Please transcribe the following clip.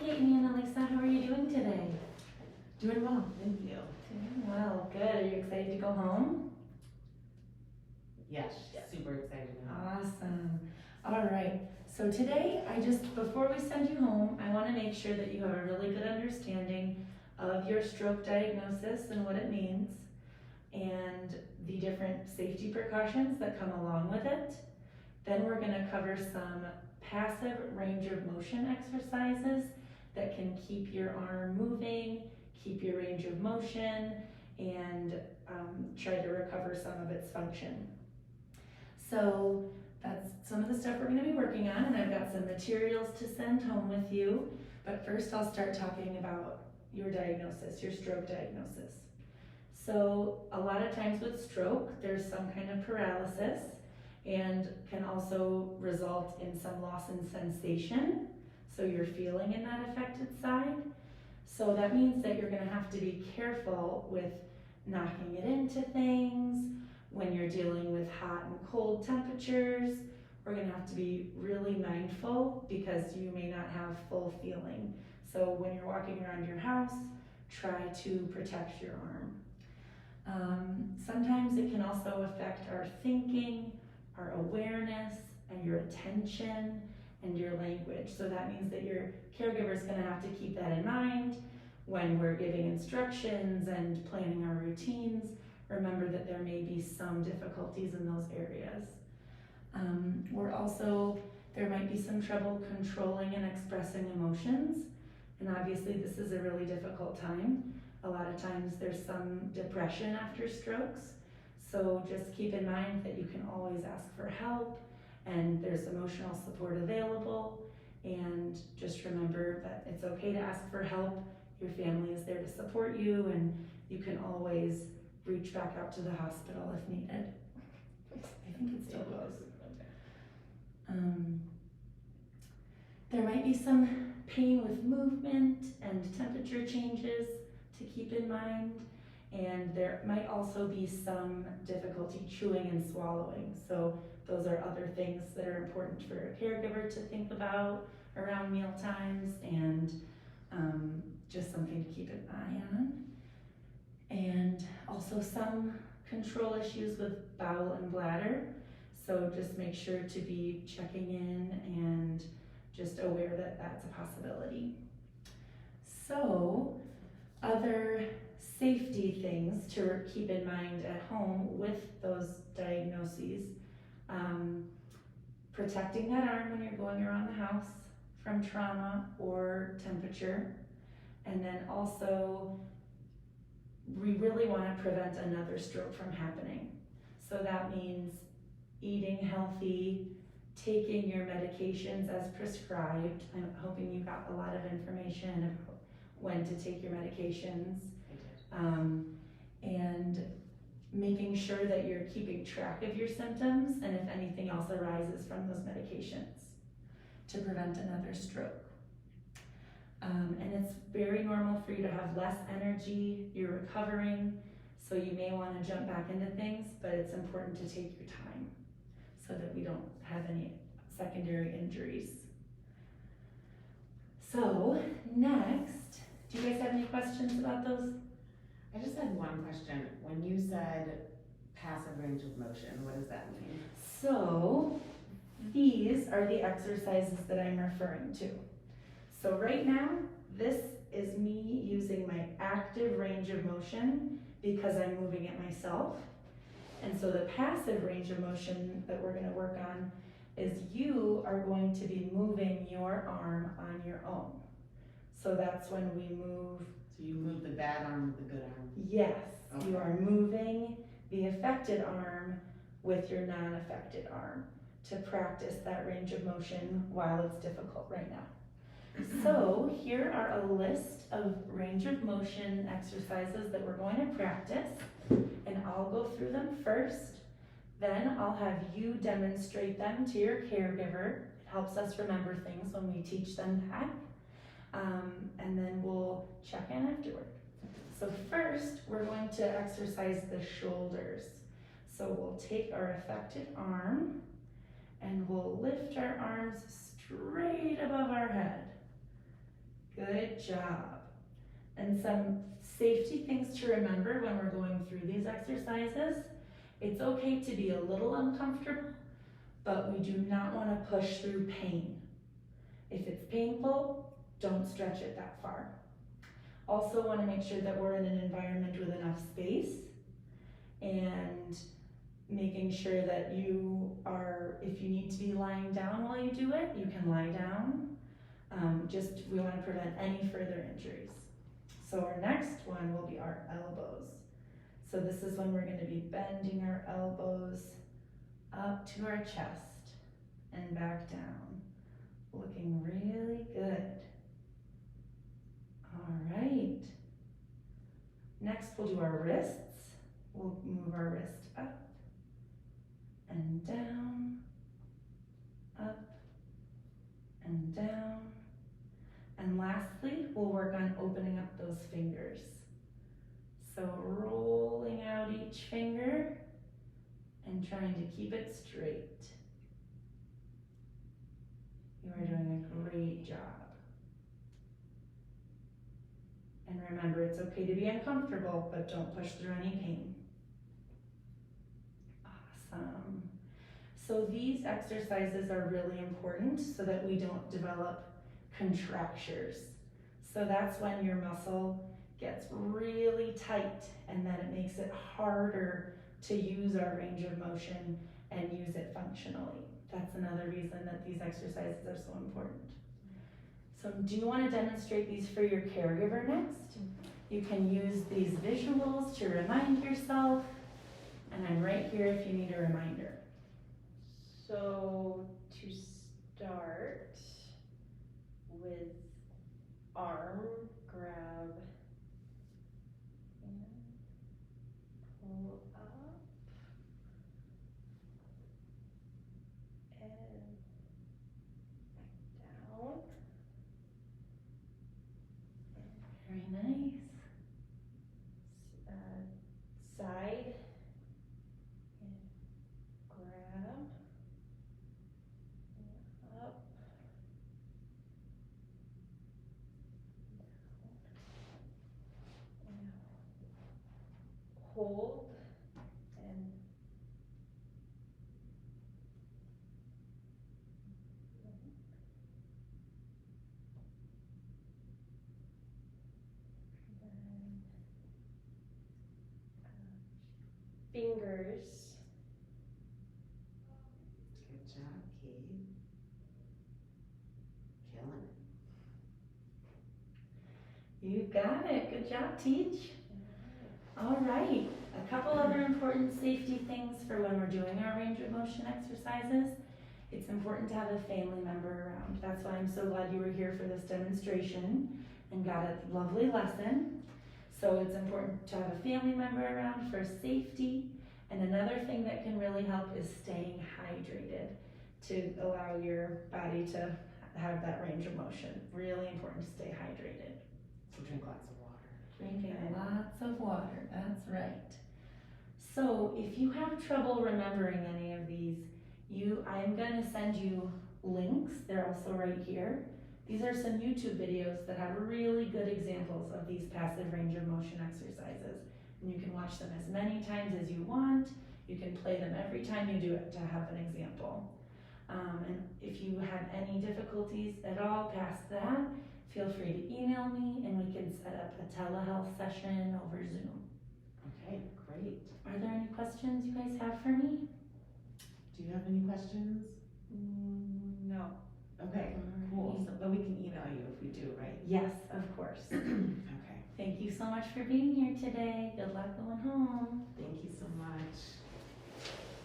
Kate and Annalisa, how are you doing today? Doing well, thank you. Doing well, good. Are you excited to go home? Yes, super excited now. Awesome. All right, so today, before we send you home, I want to make sure that you have a really good understanding of your stroke diagnosis and what it means, and the different safety precautions that come along with it. Then we're going to cover some passive range of motion exercises that can keep your arm moving, keep your range of motion, and try to recover some of its function. So that's some of the stuff we're going to be working on, and I've got some materials to send home with you. But first I'll start talking about your diagnosis, your stroke diagnosis. So a lot of times with stroke, there's some kind of paralysis and can also result in some loss in sensation. So you're feeling in that affected side. So that means that you're going to have to be careful with knocking it into things. When you're dealing with hot and cold temperatures, we're going to have to be really mindful because you may not have full feeling. So when you're walking around your house, try to protect your arm. Sometimes it can also affect our thinking, our awareness, and your attention, and your language. So that means that your caregiver is going to have to keep that in mind when we're giving instructions and planning our routines. Remember that there may be some difficulties in those areas. There might be some trouble controlling and expressing emotions, and obviously this is a really difficult time. A lot of times there's some depression after strokes, so just keep in mind that you can always ask for help, and there's emotional support available, and just remember that it's okay to ask for help. Your family is there to support you, and you can always reach back out to the hospital if needed. I think it still goes. There might be some pain with movement and temperature changes to keep in mind, and there might also be some difficulty chewing and swallowing. So those are other things that are important for a caregiver to think about around meal times, and just something to keep an eye on. And also some control issues with bowel and bladder. So just make sure to be checking in and just aware that that's a possibility. So other safety things to keep in mind at home with those diagnoses. Protecting that arm when you're going around the house from trauma or temperature. And then also, we really want to prevent another stroke from happening. So that means eating healthy, taking your medications as prescribed. I'm hoping you got a lot of information about when to take your medications. And making sure that you're keeping track of your symptoms and if anything else arises from those medications to prevent another stroke. And it's very normal for you to have less energy, you're recovering, so you may want to jump back into things, but it's important to take your time so that we don't have any secondary injuries. So next, do you guys have any questions about those? I just had one question. When you said passive range of motion, what does that mean? So these are the exercises that I'm referring to. So right now, this is me using my active range of motion because I'm moving it myself. And so the passive range of motion that we're going to work on is you are going to be moving your arm on your own. So that's when we move. So you move the bad arm with the good arm? Yes, okay. You are moving the affected arm with your non-affected arm to practice that range of motion while it's difficult right now. So here are a list of range of motion exercises that we're going to practice, and I'll go through them first. Then I'll have you demonstrate them to your caregiver. It helps us remember things when we teach them that. And then we'll check in afterward. So first, we're going to exercise the shoulders. So we'll take our affected arm and we'll lift our arms straight above our head. Good. Good job. And some safety things to remember when we're going through these exercises. It's okay to be a little uncomfortable, but we do not want to push through pain. If it's painful, don't stretch it that far. Also want to make sure that we're in an environment with enough space, and making sure that you are, if you need to be lying down while you do it, you can lie down. We want to prevent any further injuries. So our next one will be our elbows. So this is when we're going to be bending our elbows up to our chest and back down, looking really good. All right. Next we'll do our wrists. We'll move our wrist up and down, up and down. And lastly, we'll work on opening up those fingers. So rolling out each finger and trying to keep it straight. You are doing a great job. And remember, it's okay to be uncomfortable, but don't push through any pain. Awesome. So these exercises are really important so that we don't develop contractures. So that's when your muscle gets really tight, and then it makes it harder to use our range of motion and use it functionally. That's another reason that these exercises are so important. So do you want to demonstrate these for your caregiver next? You can use these visuals to remind yourself, and I'm right here if you need a reminder. So to start with arm grab and pull up and down. Very nice. Side and grab and up. And hold and then fingers. Good job, Kate. Killing it. You got it. Good job, Teach. All right. A couple other important safety things for when we're doing our range of motion exercises. It's important to have a family member around. That's why I'm so glad you were here for this demonstration and got a lovely lesson. So it's important to have a family member around for safety. And another thing that can really help is staying hydrated to allow your body to have that range of motion. Really important to stay hydrated. So drink lots of water. Drinking lots of water, that's right. So if you have trouble remembering any of these, I'm gonna send you links. They're also right here. These are some YouTube videos that have really good examples of these passive range of motion exercises. And you can watch them as many times as you want. You can play them every time you do it to have an example. And if you have any difficulties at all past that, feel free to email me and we can set up a telehealth session over Zoom. Okay, great. Are there any questions you guys have for me? Do you have any questions? No. Okay, cool. So, but we can email you if we do, right? Yes, of course. Okay. Thank you so much for being here today. Good luck going home. Thank you so much.